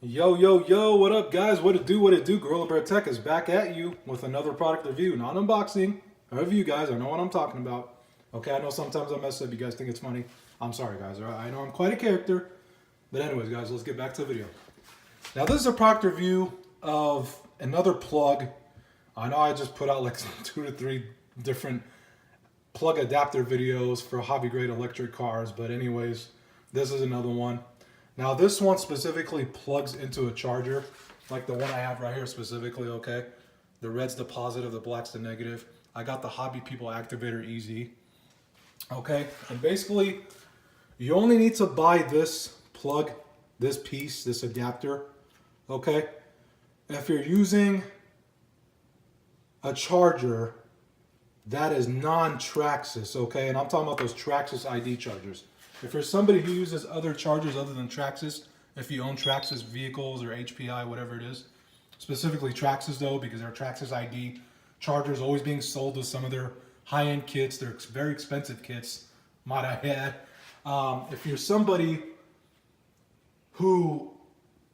Yo, yo, yo, what up, guys? What it do? Gorilla Bear Tech is back at you with another product review, not unboxing. A review, guys. I know what I'm talking about. Okay, I know sometimes I mess up. You guys think it's funny. I'm sorry, guys. All right? I know I'm quite a character. But anyways, guys, let's get back to the video. Now, this is a product review of another plug. I know I just put out like 2 to 3 different plug adapter videos for hobby-grade electric cars. But anyways, this is another one. Now this one specifically plugs into a charger, like the one I have right here specifically, okay? The red's the positive, the black's the negative. I got the Hobby People Activator EZ, okay? And basically, you only need to buy this plug, this piece, this adapter, okay? If you're using a charger that is non-Traxxas, okay? And I'm talking about those Traxxas ID chargers. If you're somebody who uses other chargers other than Traxxas, if you own Traxxas vehicles or HPI, whatever it is, specifically Traxxas though, because they're Traxxas ID chargers always being sold with some of their high-end kits. They're very expensive kits, might I add. If you're somebody who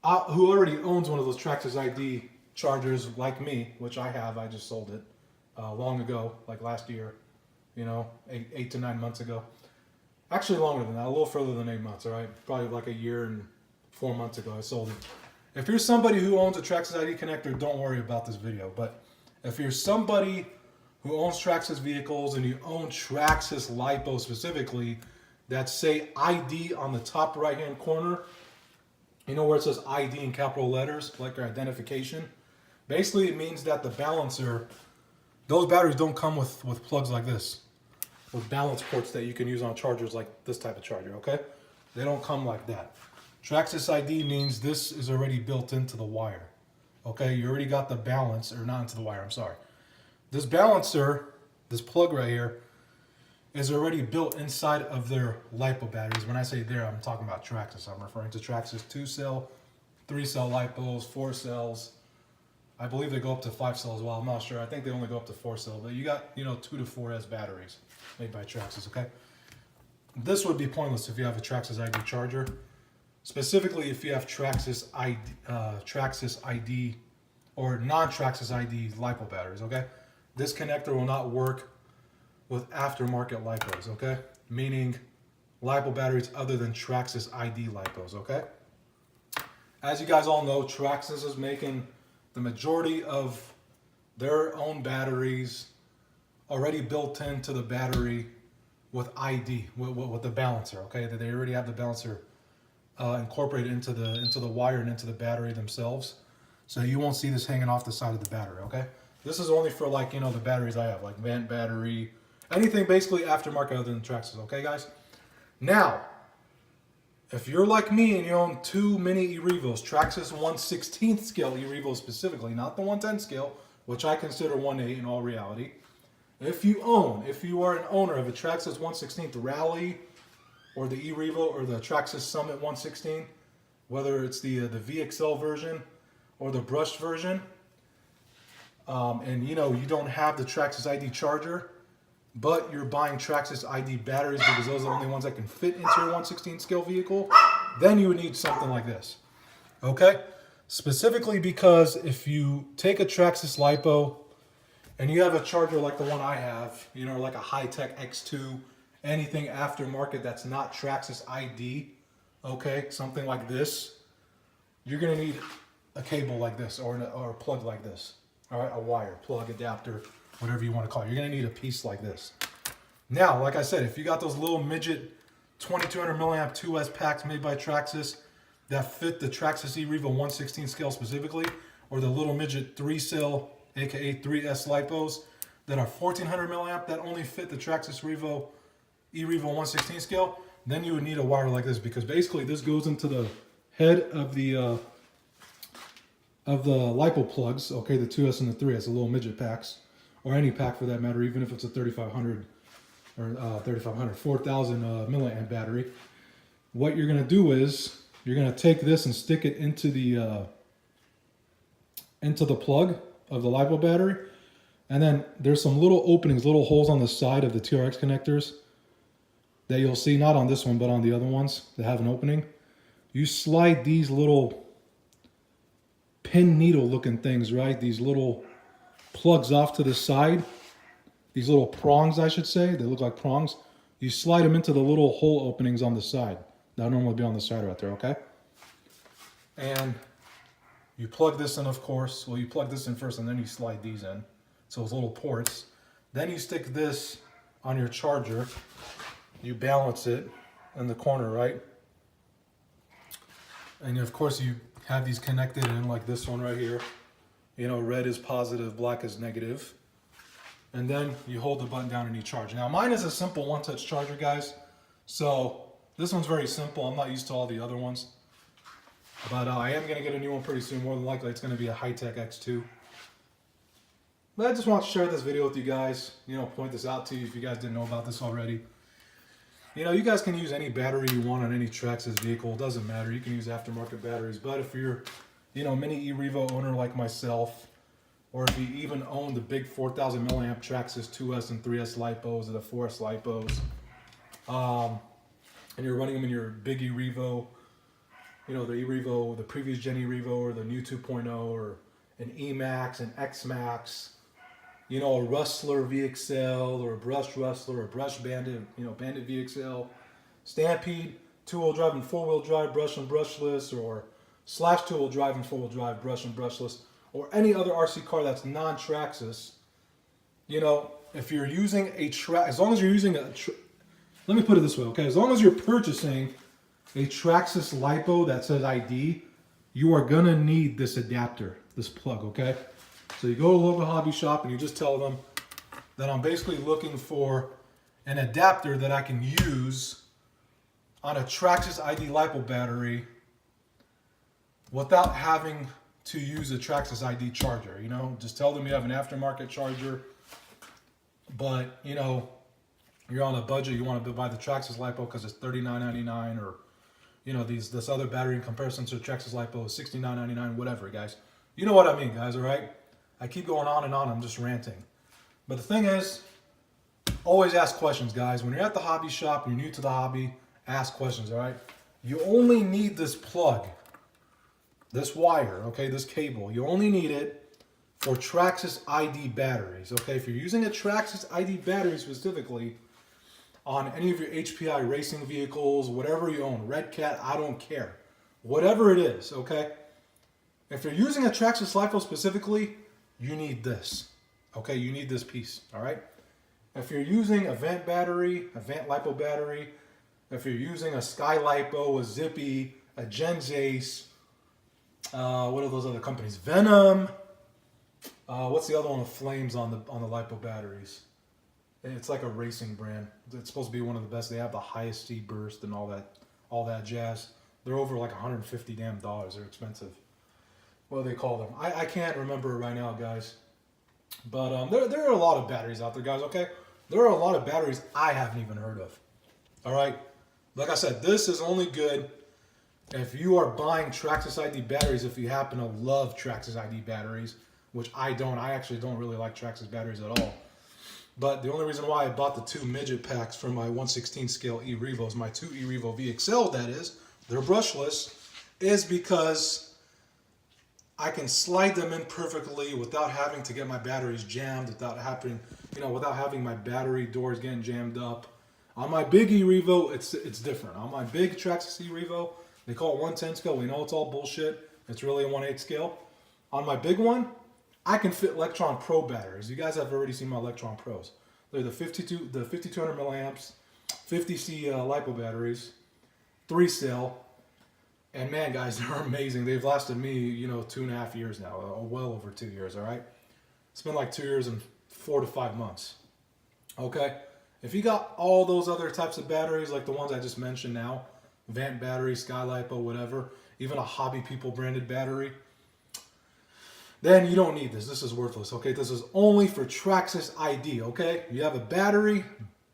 already owns one of those Traxxas ID chargers like me, which I have, I just sold it long ago, like last year, you know, 8 to 9 months ago. Actually longer than that, a little further than 8 months, all right? Probably like a year and 4 months ago I sold it. If you're somebody who owns a Traxxas ID connector, don't worry about this video. But if you're somebody who owns Traxxas vehicles and you own Traxxas lipo specifically, that say ID on the top right hand corner, you know where it says ID in capital letters, like your identification? Basically it means that the balancer, those batteries don't come with plugs like this. With balance ports that you can use on chargers like this type of charger, okay? They don't come like that. Traxxas ID means this is already built into the wire, okay? You already got the balance, or not into the wire, I'm sorry. This balancer, this plug right here, is already built inside of their lipo batteries. When I say there, I'm talking about Traxxas. I'm referring to Traxxas 2-cell, 3-cell lipos, 4 cells. I believe they go up to 5 cells as well. I'm not sure. I think they only go up to 4 cells. But you got, 2 to 4S batteries made by Traxxas, okay? This would be pointless if you have a Traxxas ID charger. Specifically if you have Traxxas ID or non-Traxxas ID lipo batteries, okay? This connector will not work with aftermarket lipos, okay? Meaning lipo batteries other than Traxxas ID lipos, okay? As you guys all know, Traxxas is making the majority of their own batteries already built into the battery with ID, with the balancer, okay? That they already have the balancer incorporated into the wire and into the battery themselves. So you won't see this hanging off the side of the battery, okay? This is only for like, the batteries I have, like vent battery, anything basically aftermarket other than Traxxas, okay guys? Now, if you're like me and you own 2 mini eRevos, Traxxas 1/16 scale eRevos specifically, not the 110 scale, which I consider 1/8 in all reality. If you are an owner of a Traxxas 1/16 Rally or the eRevo or the Traxxas Summit 1/16, whether it's the VXL version or the brushed version, and you don't have the Traxxas ID charger, but you're buying Traxxas ID batteries because those are the only ones that can fit into your 1/16 scale vehicle, then you would need something like this, okay? Specifically because if you take a Traxxas lipo and you have a charger like the one I have, like a high-tech X2, anything aftermarket that's not Traxxas ID, okay, something like this, you're gonna need a cable like this or a plug like this, all right, a wire, plug, adapter, whatever you want to call it. You're going to need a piece like this. Now, like I said, if you got those little midget 2200 milliamp 2S packs made by Traxxas that fit the Traxxas eRevo 1/16 scale specifically, or the little midget 3-cell, aka 3S lipos that are 1400 milliamp that only fit the Traxxas eRevo 1/16 scale, then you would need a wire like this, because basically this goes into the head of the lipo plugs, okay, the 2S and the 3S, the little midget packs, or any pack for that matter, even if it's a 3500 or 4000 milliamp battery. What you're going to do is you're going to take this and stick it into the plug of the lipo battery, and then there's some little openings, little holes on the side of the TRX connectors that you'll see, not on this one but on the other ones that have an opening. You slide these little pin needle looking things, right? These little plugs off to the side. These little prongs, I should say. They look like prongs. You slide them into the little hole openings on the side. That'll normally be on the side right there, okay? And you plug this in, of course. Well, you plug this in first and then you slide these in. So it's little ports. Then you stick this on your charger. You balance it in the corner, right? And of course you have these connected in like this one right here. You know, red is positive, black is negative. And then you hold the button down and you charge. Now mine is a simple one-touch charger, guys. So this one's very simple. I'm not used to all the other ones. But I am going to get a new one pretty soon. More than likely it's going to be a high-tech X2. But I just want to share this video with you guys. You know, point this out to you if you guys didn't know about this already. You know, you guys can use any battery you want on any Traxxas vehicle. It doesn't matter. You can use aftermarket batteries. But if you're, you know, mini e-Revo owner like myself, or if you even own the big 4,000 milliamp Traxxas 2S and 3S lipos or the 4S lipos, and you're running them in your big e-Revo, you know, the e-Revo, the previous gen e-Revo, or the new 2.0, or an E-Max, an X-Max, you know, a Rustler VXL, or a Brush Rustler, or Brush Bandit, you know, Bandit VXL, Stampede, two-wheel drive and four-wheel drive, brush and brushless, or Slash two-wheel drive and four-wheel drive, brush and brushless, or any other RC car that's non-Traxxas. You know, if you're using a as long as you're using let me put it this way, okay? As long as you're purchasing a Traxxas lipo that says ID, you are gonna need this adapter, this plug, okay? So you go to a local hobby shop and you just tell them that I'm basically looking for an adapter that I can use on a Traxxas ID lipo battery without having to use a Traxxas ID charger. You know, just tell them you have an aftermarket charger, but you know, you're on a budget, you want to buy the Traxxas lipo because it's $39.99, or you know, this other battery in comparison to the Traxxas lipo is $69.99, whatever, guys. You know what I mean, guys, all right? I keep going on and on, I'm just ranting. But the thing is, always ask questions, guys. When you're at the hobby shop, you're new to the hobby, ask questions, all right? You only need this plug, this wire, okay, this cable. You only need it for Traxxas ID batteries, okay? If you're using a Traxxas ID battery specifically on any of your HPI racing vehicles, whatever you own, Red Cat, I don't care. Whatever it is, okay? If you're using a Traxxas LiPo specifically, you need this, okay? You need this piece, all right? If you're using a Vant battery, a Vant LiPo battery, if you're using a Sky LiPo, a Zippy, a Genzace, what are those other companies? Venom. What's the other one with flames on the LiPo batteries? It's like a racing brand. It's supposed to be one of the best. They have the highest speed burst and all that jazz. They're over like $150 damn. They're expensive. What do they call them? I can't remember right now, guys. But there are a lot of batteries out there, guys. Okay, there are a lot of batteries I haven't even heard of. All right, like I said, this is only good if you are buying Traxxas ID batteries, if you happen to love Traxxas ID batteries, which I don't. I actually don't really like Traxxas batteries at all. But the only reason why I bought the two midget packs for my 1/16 scale e-Revos, my two e-Revo VXL, that is, they're brushless, is because I can slide them in perfectly without having to get my batteries jammed, without having my battery doors getting jammed up. On my big e-Revo, it's different. On my big Traxxas e-Revo, they call it 110 scale. We know it's all bullshit. It's really a 1/8 scale. On my big one, I can fit Electron Pro batteries. You guys have already seen my Electron Pros. They're the 5200 milliamps, 50C LiPo batteries, 3-cell. And man, guys, they're amazing. They've lasted me, you know, 2.5 years now, well over 2 years, all right? It's been like 2 years and 4 to 5 months, okay? If you got all those other types of batteries, like the ones I just mentioned now, Vant battery, Sky LiPo, whatever, even a Hobby People branded battery, then you don't need this. This is worthless, okay? This is only for Traxxas ID, okay? You have a battery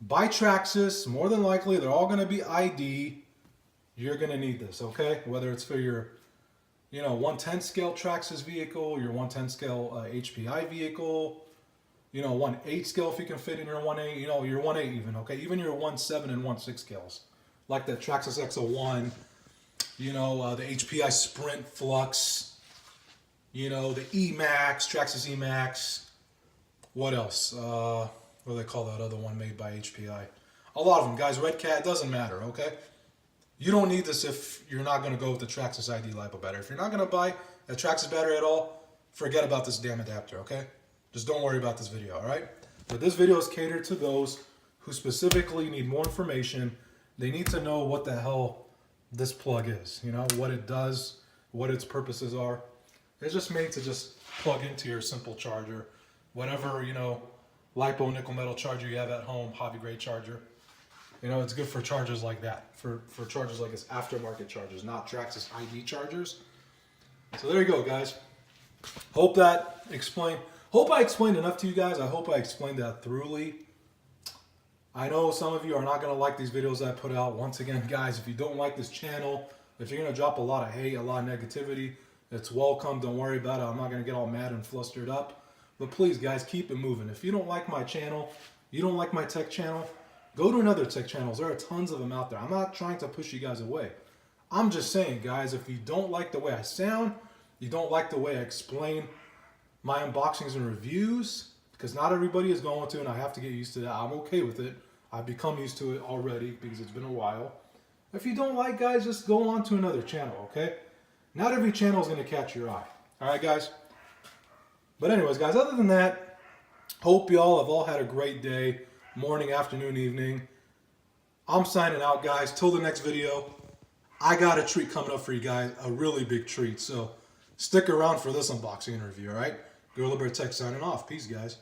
by Traxxas, more than likely, they're all gonna be ID. You're gonna need this, okay? Whether it's for your, you know, 110 scale Traxxas vehicle, your 110 scale HPI vehicle, you know, 1/8 scale if you can fit in your 1/8, you know, your 1/8 even, okay? Even your 1/7 and 1/6 scales, like the Traxxas XO1, you know, the HPI Sprint Flux, You know, the E-Max, Traxxas E-Max. What else? What do they call that other one made by HPI? A lot of them, guys. Red Cat, doesn't matter, okay? You don't need this if you're not going to go with the Traxxas ID lipo battery. If you're not going to buy a Traxxas battery at all, forget about this damn adapter, okay? Just don't worry about this video, all right? But this video is catered to those who specifically need more information. They need to know what the hell this plug is, you know, what it does, what its purposes are. It's just made to just plug into your simple charger, whatever, you know, lipo nickel metal charger you have at home, hobby grade charger. You know, it's good for chargers like that, for chargers like this, aftermarket chargers, not Traxxas ID chargers. So there you go, guys. Hope I explained enough to you guys. I hope I explained that thoroughly. I know some of you are not going to like these videos I put out. Once again, guys, if you don't like this channel, if you're going to drop a lot of hate, a lot of negativity, it's welcome. Don't worry about it. I'm not going to get all mad and flustered up. But please, guys, keep it moving. If you don't like my channel, you don't like my tech channel, go to another tech channels. There are tons of them out there. I'm not trying to push you guys away. I'm just saying, guys, if you don't like the way I sound, you don't like the way I explain my unboxings and reviews, because not everybody is going to, and I have to get used to that. I'm okay with it. I've become used to it already because it's been a while. If you don't like, guys, just go on to another channel, okay? Not every channel is going to catch your eye. All right, guys? But anyways, guys, other than that, hope y'all have all had a great day, morning, afternoon, evening. I'm signing out, guys. Till the next video. I got a treat coming up for you guys, a really big treat. So stick around for this unboxing and review, all right? Gorilla Bear Tech signing off. Peace, guys.